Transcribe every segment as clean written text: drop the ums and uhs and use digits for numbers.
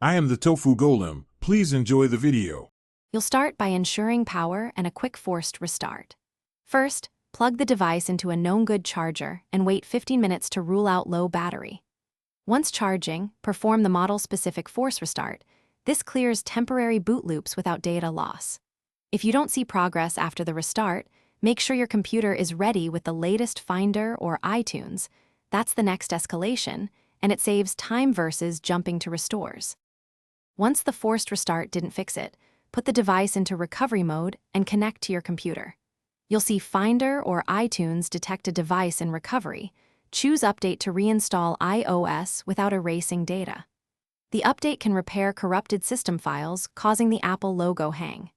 I am the Tofu Golem. Please enjoy the video. You'll start by ensuring power and a quick forced restart. First, plug the device into a known good charger and wait 15 minutes to rule out low battery. Once charging, perform the model-specific force restart. This clears temporary boot loops without data loss. If you don't see progress after the restart, make sure your computer is ready with the latest Finder or iTunes. That's the next escalation, and it saves time versus jumping to restores. Once the forced restart didn't fix it, put the device into recovery mode and connect to your computer. You'll see Finder or iTunes detect a device in recovery. Choose Update to reinstall iOS without erasing data. The update can repair corrupted system files, causing the Apple logo hang.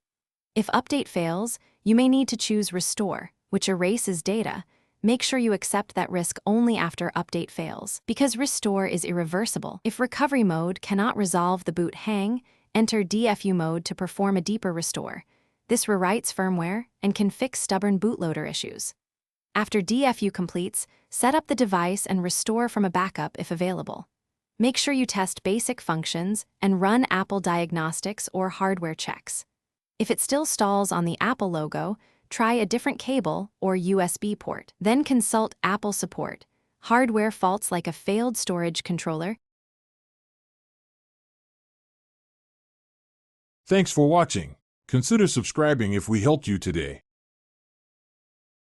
If Update fails, you may need to choose Restore, which erases data. Make sure you accept that risk only after Update fails, because Restore is irreversible. If Recovery mode cannot resolve the boot hang, enter DFU mode to perform a deeper restore. This rewrites firmware and can fix stubborn bootloader issues. After DFU completes, set up the device and restore from a backup if available. Make sure you test basic functions and run Apple diagnostics or hardware checks. If it still stalls on the Apple logo, try a different cable or USB port. Then consult Apple support. Hardware faults like a failed storage controller. Thanks for watching. Consider subscribing if we helped you today.